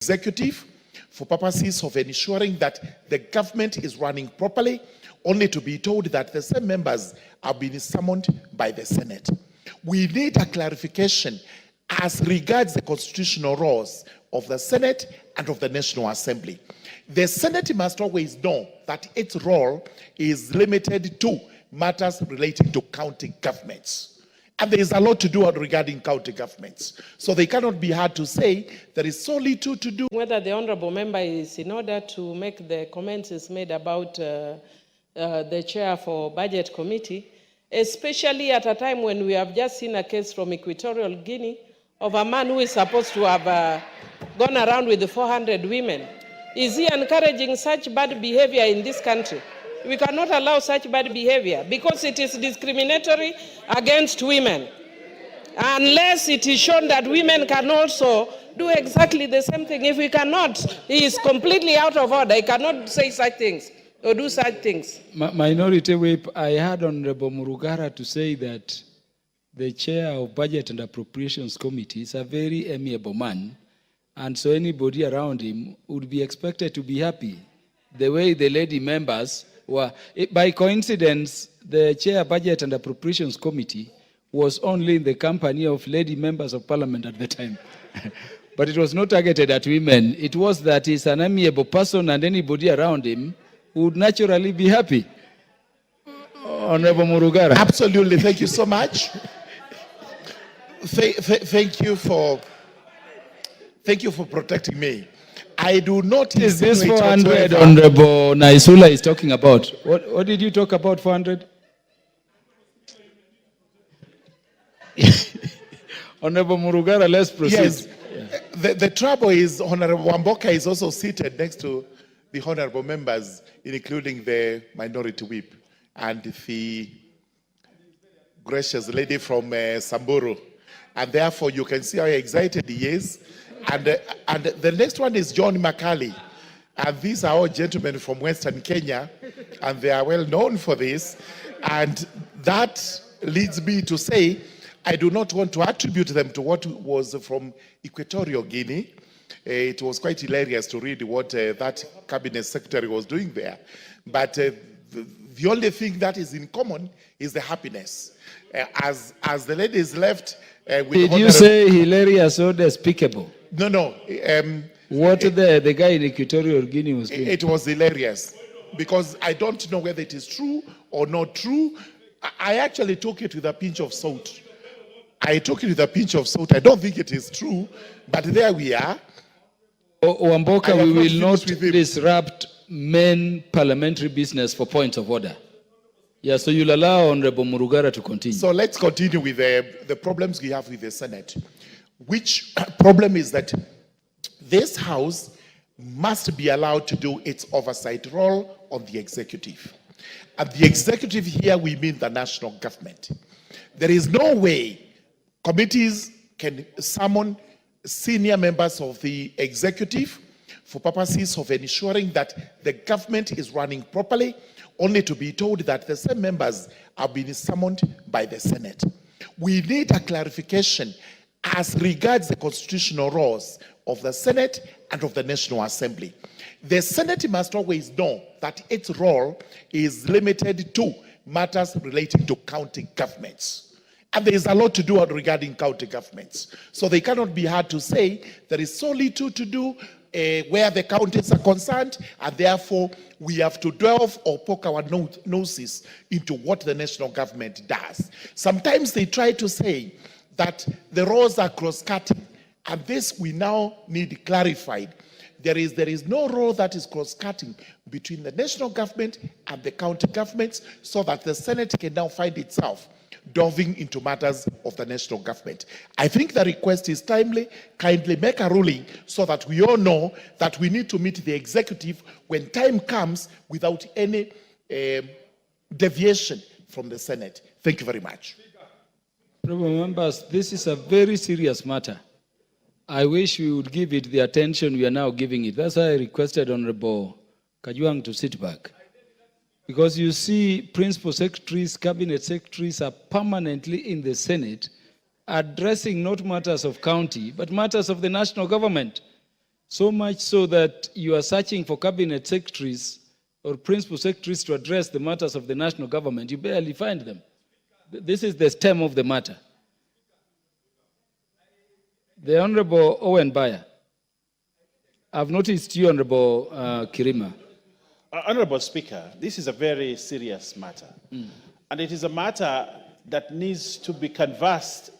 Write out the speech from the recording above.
executive for purposes of ensuring that the government is running properly, only to be told that the same members are being summoned by the Senate. We need a clarification as regards the constitutional roles of the Senate and of the National Assembly. The Senate must always know that its role is limited to matters relating to county governments. And there is a lot to do regarding county governments. So they cannot be hard to say there is so little to do. Whether the honorable member is in order to make the comments is made about the chair for budget committee, especially at a time when we have just seen a case from Equatorial Guinea of a man who is supposed to have gone around with 400 women. Is he encouraging such bad behavior in this country? We cannot allow such bad behavior because it is discriminatory against women. Unless it is shown that women can also do exactly the same thing. If we cannot, he is completely out of order. He cannot say such things or do such things. Minority Whip, I heard Honorable Murugara to say that the chair of Budget and Appropriations Committee is a very amiable man, and so anybody around him would be expected to be happy. The way the lady members were, by coincidence, the chair Budget and Appropriations Committee was only in the company of lady members of parliament at the time. But it was not targeted at women. It was that he's an amiable person and anybody around him would naturally be happy. Honorable Murugara. Absolutely, thank you so much. Thank you for protecting me. I do not. Is this 400 Honorable Naisula is talking about? What did you talk about, 400? Honorable Murugara, let's proceed. Yes. Yeah. The trouble is Honorable Wamboka is also seated next to the honorable members, including the minority whip and the gracious lady from Samburu. And therefore, you can see how excited he is. And the next one is John Makali. And these are all gentlemen from Western Kenya, and they are well known for this. And that leads me to say, I do not want to attribute them to what was from Equatorial Guinea. It was quite hilarious to read what that cabinet secretary was doing there. But the only thing that is in common is the happiness. As the ladies left... Did you say hilarious or despicable? No. What the guy in Equatorial Guinea was doing? It was hilarious because I don't know whether it is true or not true. I actually took it with a pinch of salt. I don't think it is true, but there we are. Wamboka, we will not disrupt main parliamentary business for points of order. Yeah, so you'll allow Honorable Murugara to continue. So let's continue with the problems we have with the Senate. Which problem is that this House must be allowed to do its oversight role on the executive. And the executive here, we mean the national government. There is no way committees can summon senior members of the executive for purposes of ensuring that the government is running properly, only to be told that the same members are being summoned by the Senate. We need a clarification as regards the constitutional roles of the Senate and of the National Assembly. The Senate must always know that its role is limited to matters relating to county governments. And there is a lot to do regarding county governments. So they cannot be hard to say there is so little to do where the counties are concerned, and therefore we have to delve or poke our noses into what the national government does. Sometimes they try to say that the roles are cross-cutting, and this we now need clarified. There is no role that is cross-cutting between the national government and the county governments, so that the Senate can now find itself delving into matters of the national government. I think the request is timely. Kindly make a ruling so that we all know that we need to meet the executive when time comes without any deviation from the Senate. Thank you very much. Honourable members, this is a very serious matter. I wish we would give it the attention we are now giving it. That's why I requested Honourable Kajwang to sit back. Because you see, principal secretaries, cabinet secretaries are permanently in the Senate addressing not matters of county, but matters of the national government. So much so that you are searching for cabinet secretaries or principal secretaries to address the matters of the national government. You barely find them. This is the stem of the matter. The Honorable Owen Bayer. I've noticed you, Honorable Kirima. Honorable Speaker, this is a very serious matter. And it is a matter that needs to be canvassed